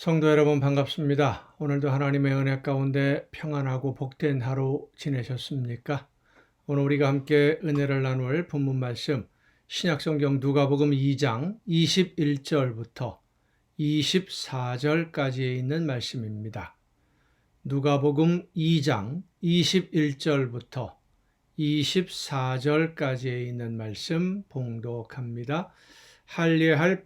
성도 여러분 반갑습니다. 오늘도 하나님의 은혜 가운데 평안하고 복된 하루 지내셨습니까? 오늘 우리가 함께 은혜를 나눌 본문 말씀 신약성경 누가복음 2장 21절부터 24절까지에 있는 말씀입니다. 누가복음 2장 21절부터 24절까지에 있는 말씀 봉독합니다. 할례할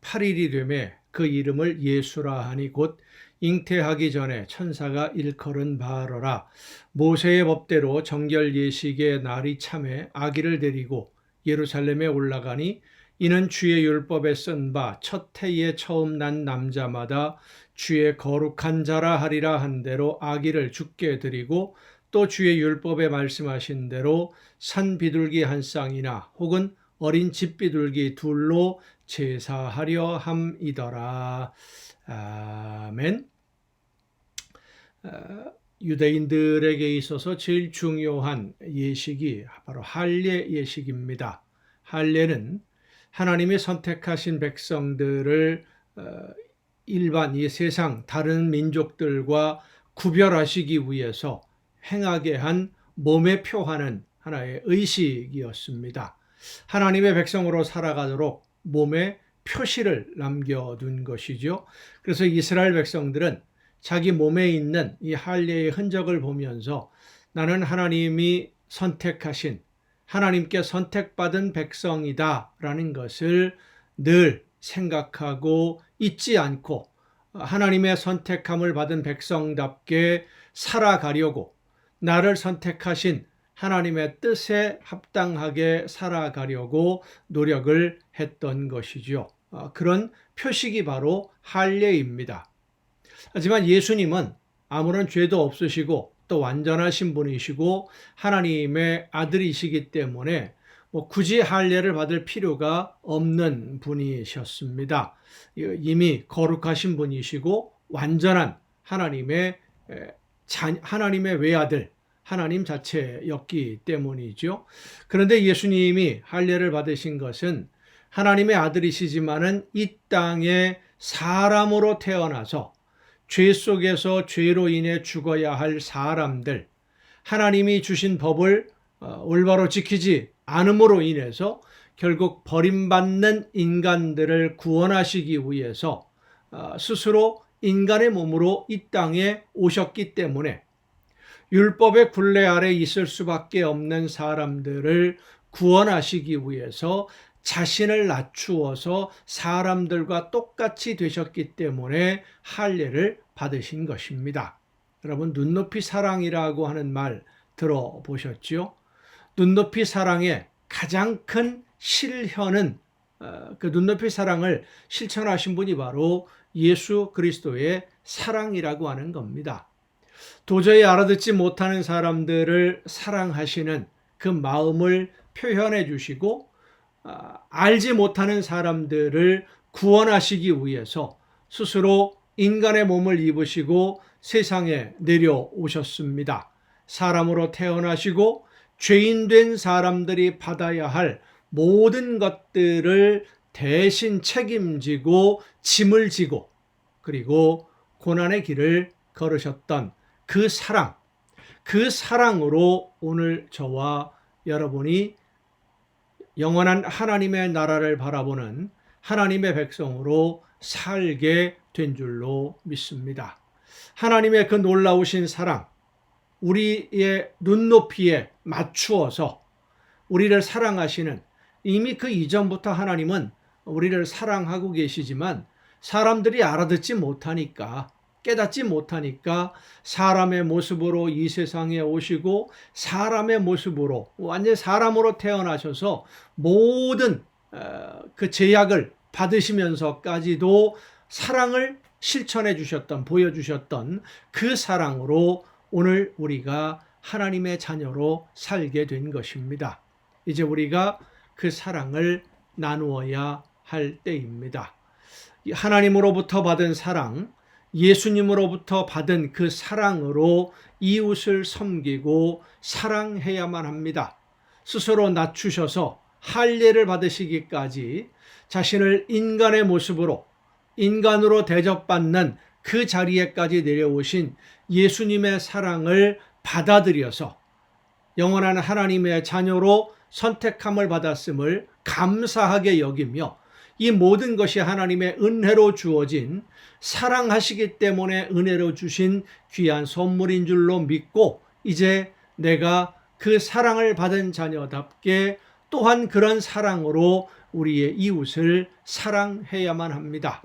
8일이 되매 그 이름을 예수라 하니 곧 잉태하기 전에 천사가 일컬은 바로라. 모세의 법대로 정결 예식의 날이 참에 아기를 데리고 예루살렘에 올라가니 이는 주의 율법에 쓴 바 첫 해에 처음 난 남자마다 주의 거룩한 자라 하리라 한 대로 아기를 죽게 드리고 또 주의 율법에 말씀하신 대로 산 비둘기 한 쌍이나 혹은 어린 집비둘기 둘로 제사하려 함이더라. 아멘. 유대인들에게 있어서 제일 중요한 예식이 바로 할례 예식입니다. 할례는 하나님이 선택하신 백성들을 일반 이 세상 다른 민족들과 구별하시기 위해서 행하게 한 몸에 표하는 하나의 의식이었습니다. 하나님의 백성으로 살아가도록 몸에 표시를 남겨둔 것이죠. 그래서 이스라엘 백성들은 자기 몸에 있는 이 할례의 흔적을 보면서 나는 하나님이 선택하신 하나님께 선택받은 백성이다라는 것을 늘 생각하고 잊지 않고 하나님의 선택함을 받은 백성답게 살아가려고 나를 선택하신 하나님의 뜻에 합당하게 살아가려고 노력을 했던 것이죠. 그런 표식이 바로 할례입니다. 하지만 예수님은 아무런 죄도 없으시고 또 완전하신 분이시고 하나님의 아들이시기 때문에 굳이 할례를 받을 필요가 없는 분이셨습니다. 이미 거룩하신 분이시고 완전한 하나님의 외아들, 하나님 자체였기 때문이죠. 그런데 예수님이 할례를 받으신 것은 하나님의 아들이시지만은 이 땅에 사람으로 태어나서 죄 속에서 죄로 인해 죽어야 할 사람들, 하나님이 주신 법을 올바로 지키지 않음으로 인해서 결국 버림받는 인간들을 구원하시기 위해서 스스로 인간의 몸으로 이 땅에 오셨기 때문에 율법의 굴레 아래 있을 수밖에 없는 사람들을 구원하시기 위해서 자신을 낮추어서 사람들과 똑같이 되셨기 때문에 할례를 받으신 것입니다. 여러분, 눈높이 사랑이라고 하는 말 들어보셨죠? 눈높이 사랑의 가장 큰 실현은 그 눈높이 사랑을 실천하신 분이 바로 예수 그리스도의 사랑이라고 하는 겁니다. 도저히 알아듣지 못하는 사람들을 사랑하시는 그 마음을 표현해 주시고 알지 못하는 사람들을 구원하시기 위해서 스스로 인간의 몸을 입으시고 세상에 내려오셨습니다. 사람으로 태어나시고 죄인된 사람들이 받아야 할 모든 것들을 대신 책임지고 짐을 지고 그리고 고난의 길을 걸으셨던 그 사랑으로 오늘 저와 여러분이 영원한 하나님의 나라를 바라보는 하나님의 백성으로 살게 된 줄로 믿습니다. 하나님의 그 놀라우신 사랑, 우리의 눈높이에 맞추어서 우리를 사랑하시는, 이미 그 이전부터 하나님은 우리를 사랑하고 계시지만 사람들이 알아듣지 못하니까, 깨닫지 못하니까 사람의 모습으로 이 세상에 오시고 사람의 모습으로 완전히 사람으로 태어나셔서 모든 그 제약을 받으시면서까지도 사랑을 실천해 주셨던, 보여주셨던 그 사랑으로 오늘 우리가 하나님의 자녀로 살게 된 것입니다. 이제 우리가 그 사랑을 나누어야 할 때입니다. 하나님으로부터 받은 사랑, 예수님으로부터 받은 그 사랑으로 이웃을 섬기고 사랑해야만 합니다. 스스로 낮추셔서 할례를 받으시기까지 자신을 인간의 모습으로 인간으로 대접받는 그 자리에까지 내려오신 예수님의 사랑을 받아들여서 영원한 하나님의 자녀로 선택함을 받았음을 감사하게 여기며 이 모든 것이 하나님의 은혜로 주어진 사랑하시기 때문에 은혜로 주신 귀한 선물인 줄로 믿고 이제 내가 그 사랑을 받은 자녀답게 또한 그런 사랑으로 우리의 이웃을 사랑해야만 합니다.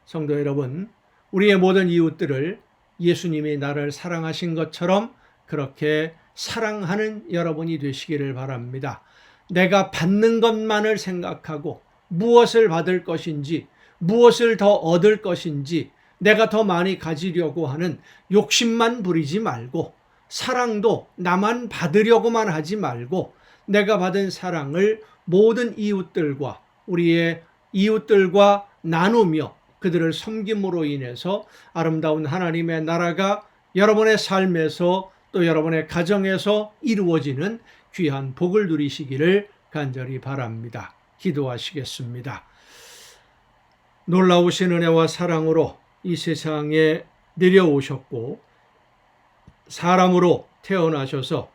성도 여러분, 우리의 모든 이웃들을 예수님이 나를 사랑하신 것처럼 그렇게 사랑하는 여러분이 되시기를 바랍니다. 내가 받는 것만을 생각하고 무엇을 받을 것인지, 무엇을 더 얻을 것인지, 내가 더 많이 가지려고 하는 욕심만 부리지 말고 사랑도 나만 받으려고만 하지 말고 내가 받은 사랑을 모든 이웃들과 우리의 이웃들과 나누며 그들을 섬김으로 인해서 아름다운 하나님의 나라가 여러분의 삶에서 또 여러분의 가정에서 이루어지는 귀한 복을 누리시기를 간절히 바랍니다. 기도하시겠습니다. 놀라우신 은혜와 사랑으로 이 세상에 내려오셨고 사람으로 태어나셔서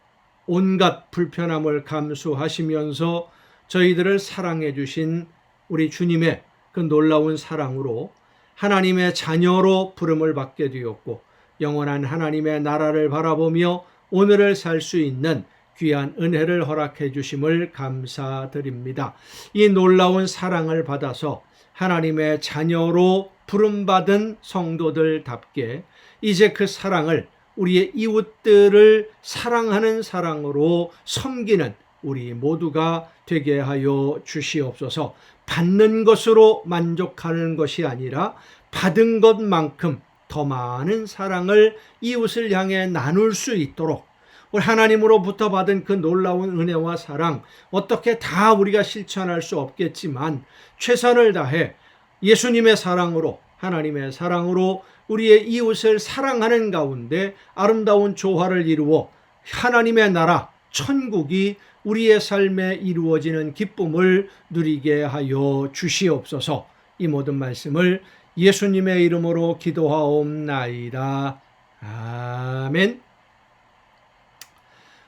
온갖 불편함을 감수하시면서 저희들을 사랑해 주신 우리 주님의 그 놀라운 사랑으로 하나님의 자녀로 부름을 받게 되었고 영원한 하나님의 나라를 바라보며 오늘을 살 수 있는 귀한 은혜를 허락해 주심을 감사드립니다. 이 놀라운 사랑을 받아서 하나님의 자녀로 부름받은 성도들답게 이제 그 사랑을 우리의 이웃들을 사랑하는 사랑으로 섬기는 우리 모두가 되게 하여 주시옵소서. 받는 것으로 만족하는 것이 아니라 받은 것만큼 더 많은 사랑을 이웃을 향해 나눌 수 있도록 우리 하나님으로부터 받은 그 놀라운 은혜와 사랑 어떻게 다 우리가 실천할 수 없겠지만 최선을 다해 예수님의 사랑으로 하나님의 사랑으로 우리의 이웃을 사랑하는 가운데 아름다운 조화를 이루어 하나님의 나라 천국이 우리의 삶에 이루어지는 기쁨을 누리게 하여 주시옵소서. 이 모든 말씀을 예수님의 이름으로 기도하옵나이다. 아멘.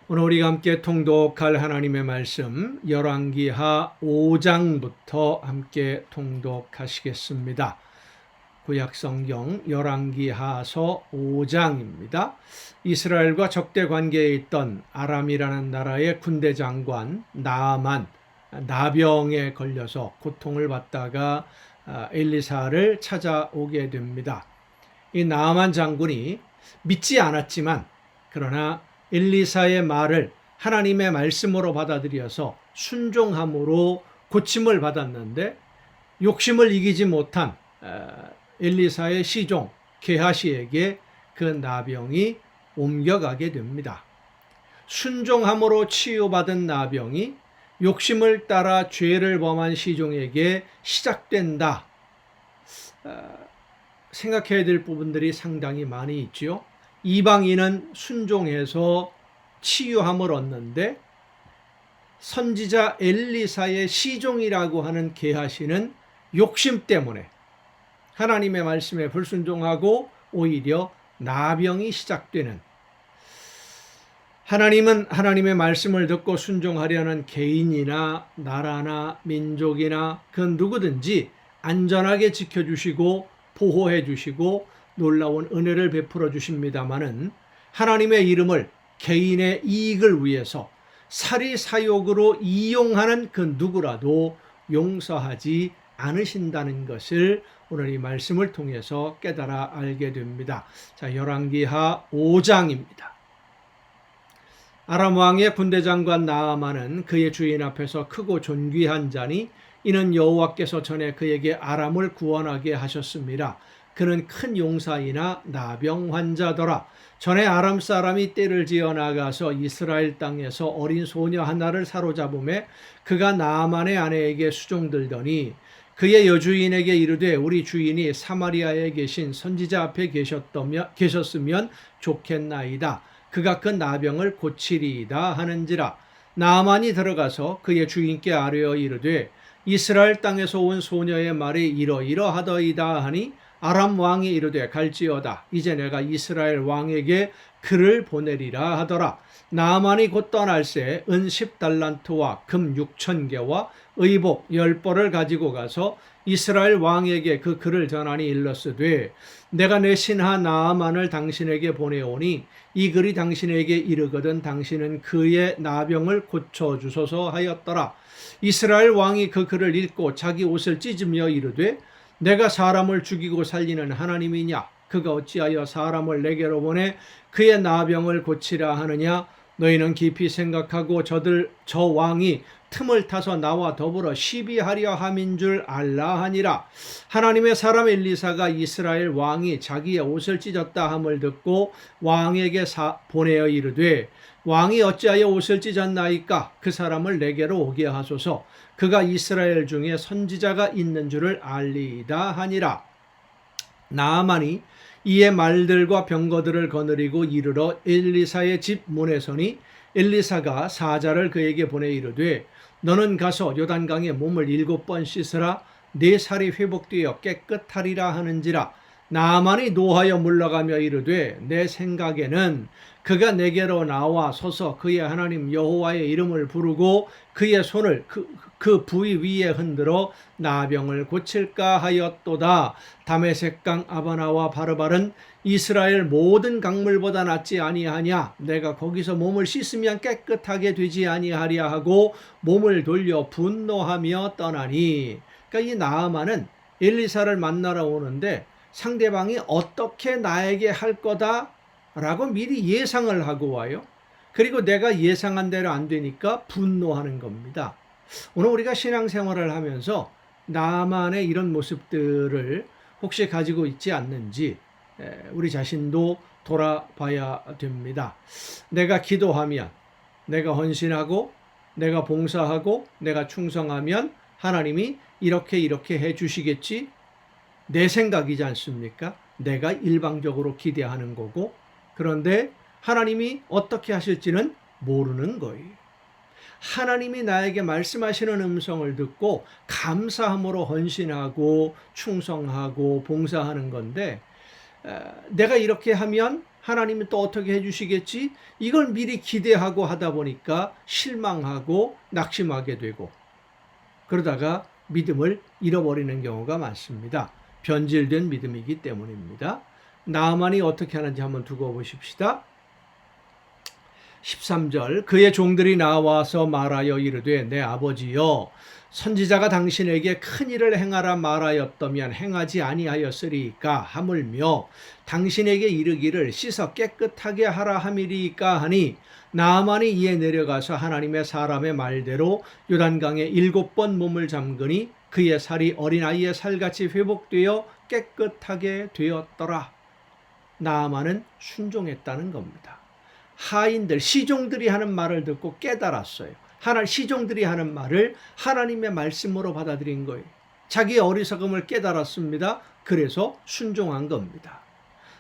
오늘 우리가 함께 통독할 하나님의 말씀 열왕기하 5장부터 함께 통독하시겠습니다. 구약성경 열왕기하서 5장입니다. 이스라엘과 적대 관계에 있던 아람이라는 나라의 군대 장관 나아만, 나병에 걸려서 고통을 받다가 엘리사를 찾아오게 됩니다. 이 나아만 장군이 믿지 않았지만 그러나 엘리사의 말을 하나님의 말씀으로 받아들여서 순종함으로 고침을 받았는데 욕심을 이기지 못한 엘리사의 시종 게하시에게 그 나병이 옮겨가게 됩니다. 순종함으로 치유받은 나병이 욕심을 따라 죄를 범한 시종에게 시작된다. 생각해야 될 부분들이 상당히 많이 있죠. 이방인은 순종해서 치유함을 얻는데 선지자 엘리사의 시종이라고 하는 게하시는 욕심 때문에 하나님의 말씀에 불순종하고 오히려 나병이 시작되는, 하나님은 하나님의 말씀을 듣고 순종하려는 개인이나 나라나 민족이나 그 누구든지 안전하게 지켜주시고 보호해 주시고 놀라운 은혜를 베풀어 주십니다마는 하나님의 이름을 개인의 이익을 위해서 사리사욕으로 이용하는 그 누구라도 용서하지 않으신다는 것을 오늘 이 말씀을 통해서 깨달아 알게 됩니다. 자, 열왕기하 5장입니다. 아람 왕의 군대 장관 나아만은 그의 주인 앞에서 크고 존귀한 자니 이는 여호와께서 전에 그에게 아람을 구원하게 하셨습니다. 그는 큰 용사이나 나병 환자더라. 전에 아람 사람이 떼를 지어 나가서 이스라엘 땅에서 어린 소녀 하나를 사로잡음에 그가 나아만의 아내에게 수종들더니 그의 여주인에게 이르되 우리 주인이 사마리아에 계신 선지자 앞에 계셨으면 좋겠나이다. 그가 그 나병을 고치리이다 하는지라. 나아만이 들어가서 그의 주인께 아뢰어 이르되 이스라엘 땅에서 온 소녀의 말이 이러이러하더이다 하니 아람 왕이 이르되 갈지어다. 이제 내가 이스라엘 왕에게 글을 보내리라 하더라. 나아만이 곧 떠날새 은 10달란트와 금 6,000개와 의복 10벌을 가지고 가서 이스라엘 왕에게 그 글을 전하니 일렀으되 내가 내 신하 나아만을 당신에게 보내오니 이 글이 당신에게 이르거든 당신은 그의 나병을 고쳐주소서 하였더라. 이스라엘 왕이 그 글을 읽고 자기 옷을 찢으며 이르되 내가 사람을 죽이고 살리는 하나님이냐? 그가 어찌하여 사람을 내게로 보내 그의 나병을 고치라 하느냐? 너희는 깊이 생각하고 저 왕이 틈을 타서 나와 더불어 시비하려 함인 줄 알라 하니라. 하나님의 사람 엘리사가 이스라엘 왕이 자기의 옷을 찢었다 함을 듣고 왕에게 보내어 이르되 왕이 어찌하여 옷을 찢었나이까? 그 사람을 내게로 오게 하소서. 그가 이스라엘 중에 선지자가 있는 줄을 알리이다 하니라. 나아만이 이에 말들과 병거들을 거느리고 이르러 엘리사의 집 문에 서니 엘리사가 사자를 그에게 보내 이르되 너는 가서 요단강에 몸을 7번 씻으라. 네 살이 회복되어 깨끗하리라 하는지라. 나아만이 노하여 물러가며 이르되 내 생각에는 그가 내게로 나와 서서 그의 하나님 여호와의 이름을 부르고 그의 손을 그 부위 위에 흔들어 나병을 고칠까 하였도다. 다메섹강 아바나와 바르발은 이스라엘 모든 강물보다 낫지 아니하냐? 내가 거기서 몸을 씻으면 깨끗하게 되지 아니하랴 하고 몸을 돌려 분노하며 떠나니. 그러니까 이 나아만은 엘리사를 만나러 오는데 상대방이 어떻게 나에게 할 거다라고 미리 예상을 하고 와요. 그리고 내가 예상한 대로 안 되니까 분노하는 겁니다. 오늘 우리가 신앙생활을 하면서 나만의 이런 모습들을 혹시 가지고 있지 않는지 우리 자신도 돌아봐야 됩니다. 내가 기도하면, 내가 헌신하고, 내가 봉사하고, 내가 충성하면 하나님이 이렇게 해주시겠지? 내 생각이지 않습니까? 내가 일방적으로 기대하는 거고, 그런데 하나님이 어떻게 하실지는 모르는 거예요. 하나님이 나에게 말씀하시는 음성을 듣고 감사함으로 헌신하고 충성하고 봉사하는 건데, 내가 이렇게 하면 하나님이 또 어떻게 해주시겠지? 이걸 미리 기대하고 하다 보니까 실망하고 낙심하게 되고 그러다가 믿음을 잃어버리는 경우가 많습니다. 변질된 믿음이기 때문입니다. 나아만이 어떻게 하는지 한번 두고 보십시다. 13절 그의 종들이 나와서 말하여 이르되 내 아버지여 선지자가 당신에게 큰 일을 행하라 말하였다면 행하지 아니하였으리이까 하물며 당신에게 이르기를 씻어 깨끗하게 하라 함이리이까 하니 나아만이 이에 내려가서 하나님의 사람의 말대로 요단강에 7번 몸을 잠그니 그의 살이 어린아이의 살같이 회복되어 깨끗하게 되었더라. 나아만은 순종했다는 겁니다. 하인들, 시종들이 하는 말을 듣고 깨달았어요. 시종들이 하는 말을 하나님의 말씀으로 받아들인 거예요. 자기의 어리석음을 깨달았습니다. 그래서 순종한 겁니다.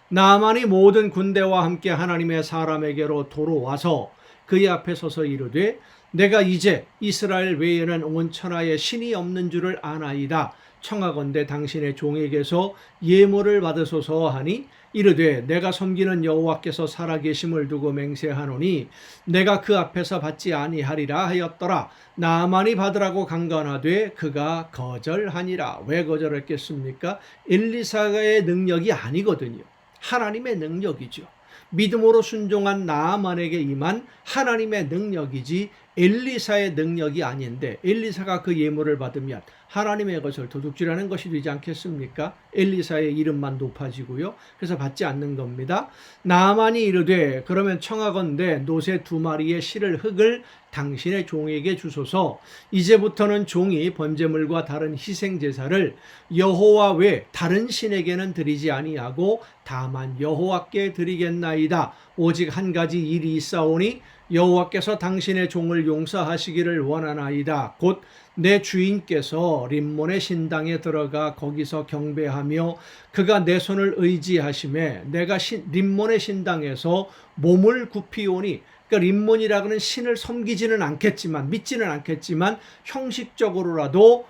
나아만이 모든 군대와 함께 하나님의 사람에게로 돌아와서 그의 앞에 서서 이르되 내가 이제 이스라엘 외에는 온 천하에 신이 없는 줄을 아나이다. 청하건대 당신의 종에게서 예물을 받으소서 하니 이르되 내가 섬기는 여호와께서 살아계심을 두고 맹세하노니 내가 그 앞에서 받지 아니하리라 하였더라. 나아만이 받으라고 강건하되 그가 거절하니라. 왜 거절했겠습니까? 엘리사의 능력이 아니거든요. 하나님의 능력이죠. 믿음으로 순종한 나아만에게 임한 하나님의 능력이지 엘리사의 능력이 아닌데 엘리사가 그 예물을 받으면 하나님의 것을 도둑질하는 것이 되지 않겠습니까? 엘리사의 이름만 높아지고요. 그래서 받지 않는 겁니다. 나아만이 이르되 그러면 청하건대 노새 2마리의 실을 흙을 당신의 종에게 주소서. 이제부터는 종이 번제물과 다른 희생제사를 여호와 외 다른 신에게는 드리지 아니하고 다만 여호와께 드리겠나이다. 오직 한 가지 일이 있사오니 여호와께서 당신의 종을 용서하시기를 원하나이다. 곧 내 주인께서 림몬의 신당에 들어가 거기서 경배하며 그가 내 손을 의지하심에 내가 림몬의 신당에서 몸을 굽히오니, 그러니까 림몬이라고는 신을 섬기지는 않겠지만 믿지는 않겠지만 형식적으로라도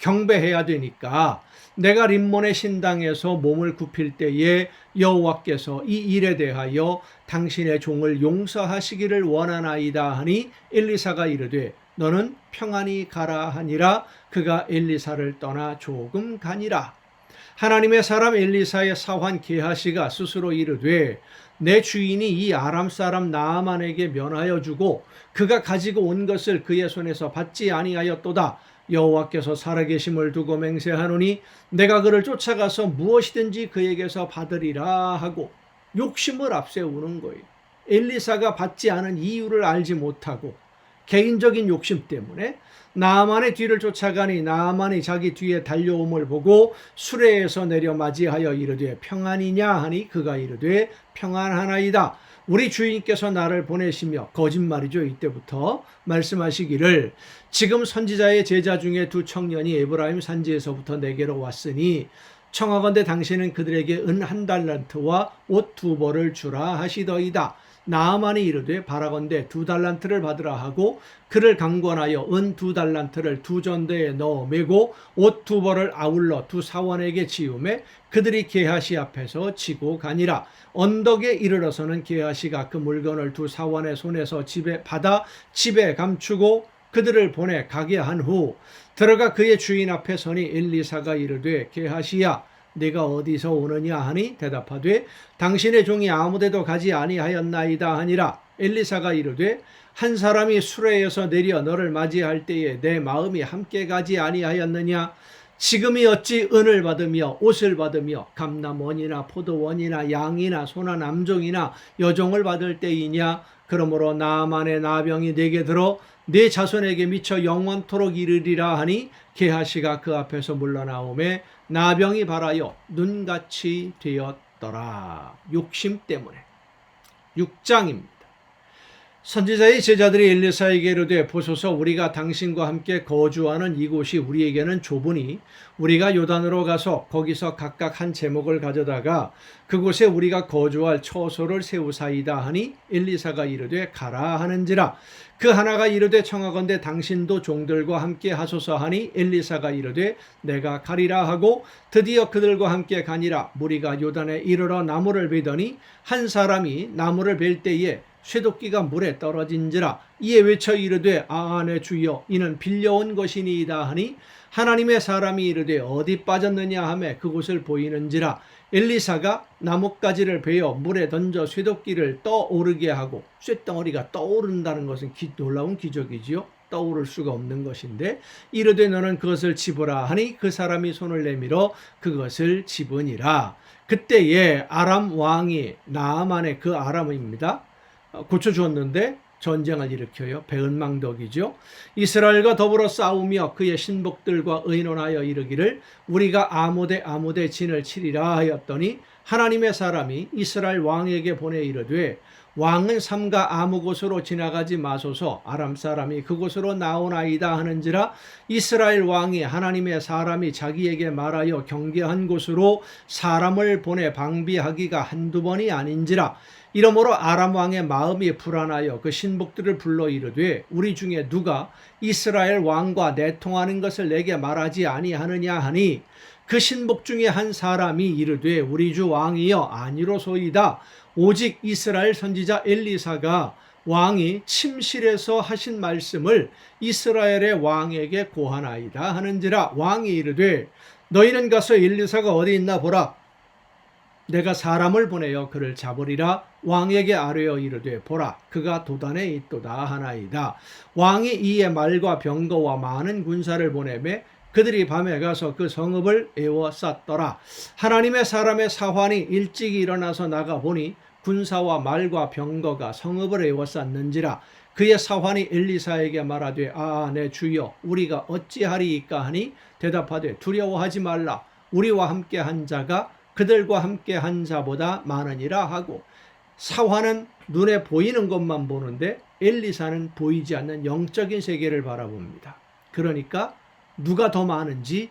경배해야 되니까 내가 림몬의 신당에서 몸을 굽힐 때에 여호와께서 이 일에 대하여 당신의 종을 용서하시기를 원하나이다 하니 엘리사가 이르되 너는 평안히 가라 하니라. 그가 엘리사를 떠나 조금 가니라. 하나님의 사람 엘리사의 사환 게하시가 스스로 이르되 내 주인이 이 아람 사람 나아만에게 면하여 주고 그가 가지고 온 것을 그의 손에서 받지 아니하였도다. 여호와께서 살아계심을 두고 맹세하노니 내가 그를 쫓아가서 무엇이든지 그에게서 받으리라 하고 욕심을 앞세우는 거예요. 엘리사가 받지 않은 이유를 알지 못하고 개인적인 욕심 때문에 나아만의 뒤를 쫓아가니 나아만이 자기 뒤에 달려옴을 보고 수레에서 내려 맞이하여 이르되 평안이냐 하니 그가 이르되 평안하나이다. 우리 주인께서 나를 보내시며 거짓말이죠. 이때부터 말씀하시기를 지금 선지자의 제자 중에 두 청년이 에브라임 산지에서부터 내게로 왔으니 청하건대 당신은 그들에게 은 1달란트와 옷 2벌을 주라 하시더이다. 나아만이 이르되 바라건대 2달란트를 받으라 하고 그를 강권하여 은 2달란트를 2전대에 넣어 메고 옷 2벌을 아울러 2 사원에게 지우매 그들이 게하시 앞에서 치고 가니라. 언덕에 이르러서는 게하시가 그 물건을 2 사원의 손에서 받아 집에 감추고 그들을 보내 가게 한 후 들어가 그의 주인 앞에 서니 엘리사가 이르되 게하시야 네가 어디서 오느냐 하니 대답하되 당신의 종이 아무데도 가지 아니하였나이다 하니라. 엘리사가 이르되 한 사람이 수레에서 내려 너를 맞이할 때에 내 마음이 함께 가지 아니하였느냐. 지금이 어찌 은을 받으며 옷을 받으며 감남원이나 포도원이나 양이나 소나 남종이나 여종을 받을 때이냐. 그러므로 나아만의 나병이 내게 들어 내 자손에게 미쳐 영원토록 이르리라 하니 게하시가 그 앞에서 물러나오매 나병이 발하여 눈같이 되었더라. 욕심 때문에. 6장입니다. 선지자의 제자들이 엘리사에게 이르되 보소서 우리가 당신과 함께 거주하는 이곳이 우리에게는 좁으니 우리가 요단으로 가서 거기서 각각 한 제목을 가져다가 그곳에 우리가 거주할 처소를 세우사이다 하니 엘리사가 이르되 가라 하는지라. 그 하나가 이르되 청하건대 당신도 종들과 함께 하소서 하니 엘리사가 이르되 내가 가리라 하고 드디어 그들과 함께 가니라. 무리가 요단에 이르러 나무를 베더니 한 사람이 나무를 벨 때에 쇠도끼가 물에 떨어진지라. 이에 외쳐 이르되 내 주여 이는 빌려온 것이니이다 하니 하나님의 사람이 이르되 어디 빠졌느냐 하매 그곳을 보이는지라. 엘리사가 나뭇가지를 베어 물에 던져 쇠도끼를 떠오르게 하고 쇠덩어리가 떠오른다는 것은 놀라운 기적이지요. 떠오를 수가 없는 것인데 이르되 너는 그것을 집으라 하니 그 사람이 손을 내밀어 그것을 집으니라. 그때에 아람 왕이 나아만의 그 아람입니다. 고쳐주었는데 전쟁을 일으켜요. 배은망덕이죠. 이스라엘과 더불어 싸우며 그의 신복들과 의논하여 이르기를 우리가 아모데 진을 치리라 하였더니 하나님의 사람이 이스라엘 왕에게 보내 이르되 왕은 삼가 아무 곳으로 지나가지 마소서 아람 사람이 그곳으로 나오나이다 하는지라. 이스라엘 왕이 하나님의 사람이 자기에게 말하여 경계한 곳으로 사람을 보내 방비하기가 한두 번이 아닌지라. 이러므로 아람 왕의 마음이 불안하여 그 신복들을 불러 이르되 우리 중에 누가 이스라엘 왕과 내통하는 것을 내게 말하지 아니하느냐 하니 그 신복 중에 한 사람이 이르되 우리 주 왕이여 아니로소이다. 오직 이스라엘 선지자 엘리사가 왕이 침실에서 하신 말씀을 이스라엘의 왕에게 고하나이다 하는지라. 왕이 이르되 너희는 가서 엘리사가 어디 있나 보라. 내가 사람을 보내어 그를 잡으리라. 왕에게 아뢰어 이르되 보라 그가 도단에 있도다 하나이다. 왕이 이에 말과 병거와 많은 군사를 보내매 그들이 밤에 가서 그 성읍을 에워쌌더라. 하나님의 사람의 사환이 일찍 일어나서 나가보니 군사와 말과 병거가 성읍을 에워쌌는지라. 그의 사환이 엘리사에게 말하되 내 주여 우리가 어찌하리이까 하니 대답하되 두려워하지 말라. 우리와 함께 한 자가 그들과 함께 한 자보다 많으니라 하고 사환은 눈에 보이는 것만 보는데 엘리사는 보이지 않는 영적인 세계를 바라봅니다. 그러니까 누가 더 많은지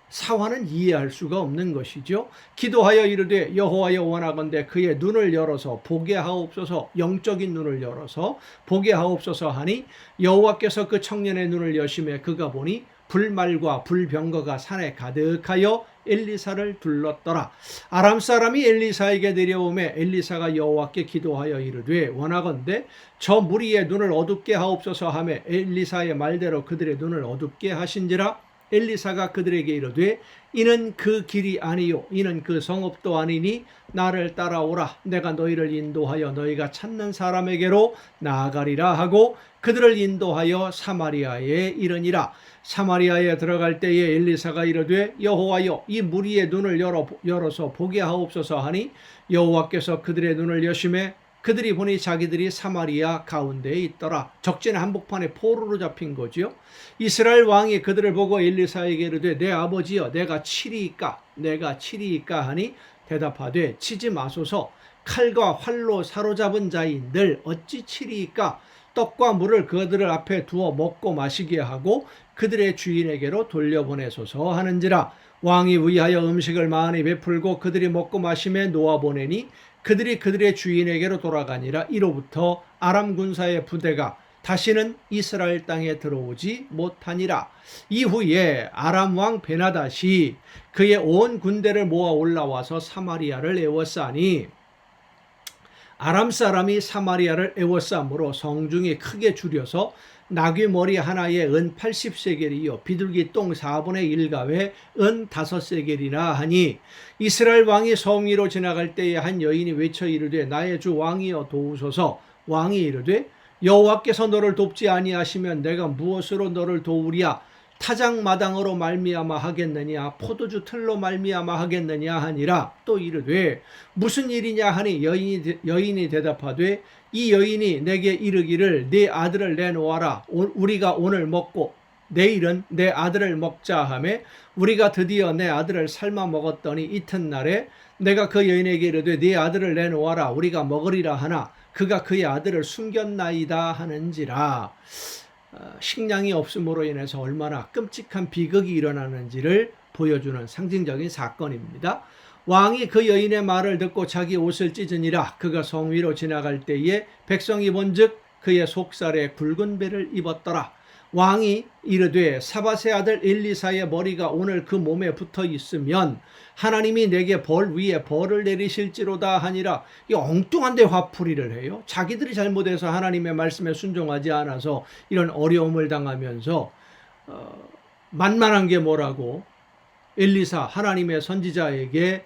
사환은 이해할 수가 없는 것이죠. 기도하여 이르되 여호와여 원하건대 그의 눈을 열어서 보게 하옵소서. 영적인 눈을 열어서 보게 하옵소서 하니 여호와께서 그 청년의 눈을 여심해 그가 보니 불말과 불병거가 산에 가득하여 엘리사를 둘렀더라. 아람 사람이 엘리사에게 내려오매 엘리사가 여호와께 기도하여 이르되 원하건대 저 무리의 눈을 어둡게 하옵소서 하매 엘리사의 말대로 그들의 눈을 어둡게 하신지라. 엘리사가 그들에게 이르되 이는 그 길이 아니요 이는 그 성읍도 아니니 나를 따라오라. 내가 너희를 인도하여 너희가 찾는 사람에게로 나아가리라 하고 그들을 인도하여 사마리아에 이르니라. 사마리아에 들어갈 때에 엘리사가 이르되 여호와여 이 무리의 눈을 열어서 보게 하옵소서 하니 여호와께서 그들의 눈을 여심해 그들이 보니 자기들이 사마리아 가운데에 있더라. 적진의 한복판에 포로로 잡힌 거지요. 이스라엘 왕이 그들을 보고 엘리사에게 이르되 내 아버지여 내가 치리이까 하니 대답하되 치지 마소서. 칼과 활로 사로잡은 자인들 어찌 치리이까. 떡과 물을 그들을 앞에 두어 먹고 마시게 하고 그들의 주인에게로 돌려보내소서 하는지라. 왕이 위하여 음식을 많이 베풀고 그들이 먹고 마심에 놓아보내니 그들이 그들의 주인에게로 돌아가니라. 이로부터 아람 군사의 부대가 다시는 이스라엘 땅에 들어오지 못하니라. 이후에 아람 왕 베나닷이 그의 온 군대를 모아 올라와서 사마리아를 에워싸니 아람 사람이 사마리아를 에워싸므로 성중이 크게 줄여서 나귀 머리 하나에 은 80세겔이요 비둘기 똥 4분의 1가에 은 5세겔이라 하니 이스라엘 왕이 성 위로 지나갈 때에 한 여인이 외쳐 이르되 나의 주 왕이여 도우소서. 왕이 이르되 여호와께서 너를 돕지 아니하시면 내가 무엇으로 너를 도우랴. 타작마당으로 말미암아 하겠느냐 포도주 틀로 말미암아 하겠느냐 하니라. 또 이르되 무슨 일이냐 하니 여인이 대답하되 이 여인이 내게 이르기를 네 아들을 내놓아라. 우리가 오늘 먹고 내일은 내 아들을 먹자 하매 우리가 드디어 내 아들을 삶아 먹었더니 이튿날에 내가 그 여인에게 이르되 네 아들을 내놓아라. 우리가 먹으리라 하나 그가 그의 아들을 숨겼나이다 하는지라. 식량이 없음으로 인해서 얼마나 끔찍한 비극이 일어나는지를 보여주는 상징적인 사건입니다. 왕이 그 여인의 말을 듣고 자기 옷을 찢으니라. 그가 성 위로 지나갈 때에 백성이 본즉 그의 속살에 굵은 배를 입었더라. 왕이 이르되 사밧의 아들 엘리사의 머리가 오늘 그 몸에 붙어 있으면 하나님이 내게 벌 위에 벌을 내리실지로다 하니라. 이 엉뚱한데 화풀이를 해요. 자기들이 잘못해서 하나님의 말씀에 순종하지 않아서 이런 어려움을 당하면서 만만한 게 뭐라고 엘리사 하나님의 선지자에게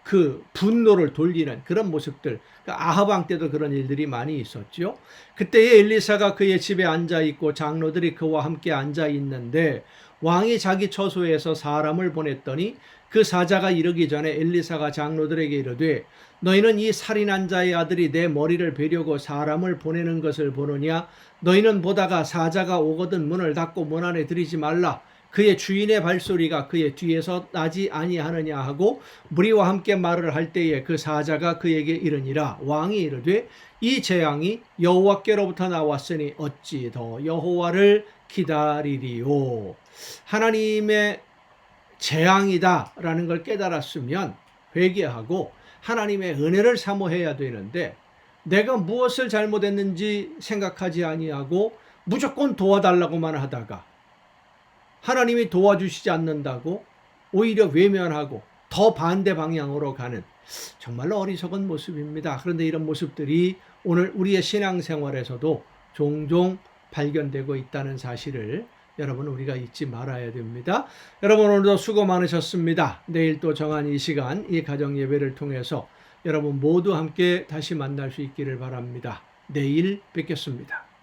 그 분노를 돌리는 그런 모습들. 아합 왕 때도 그런 일들이 많이 있었죠. 그때에 엘리사가 그의 집에 앉아 있고 장로들이 그와 함께 앉아 있는데 왕이 자기 처소에서 사람을 보냈더니 그 사자가 이르기 전에 엘리사가 장로들에게 이르되 너희는 이 살인한 자의 아들이 내 머리를 베려고 사람을 보내는 것을 보느냐. 너희는 보다가 사자가 오거든 문을 닫고 문 안에 들이지 말라. 그의 주인의 발소리가 그의 뒤에서 나지 아니하느냐 하고 무리와 함께 말을 할 때에 그 사자가 그에게 이르니라. 왕이 이르되 이 재앙이 여호와께로부터 나왔으니 어찌 더 여호와를 기다리리요. 하나님의 재앙이다라는 걸 깨달았으면 회개하고 하나님의 은혜를 사모해야 되는데 내가 무엇을 잘못했는지 생각하지 아니하고 무조건 도와달라고만 하다가 하나님이 도와주시지 않는다고 오히려 외면하고 더 반대 방향으로 가는 정말로 어리석은 모습입니다. 그런데 이런 모습들이 오늘 우리의 신앙생활에서도 종종 발견되고 있다는 사실을 여러분 우리가 잊지 말아야 됩니다. 여러분 오늘도 수고 많으셨습니다. 내일 또 정한 이 시간 이 가정 예배를 통해서 여러분 모두 함께 다시 만날 수 있기를 바랍니다. 내일 뵙겠습니다.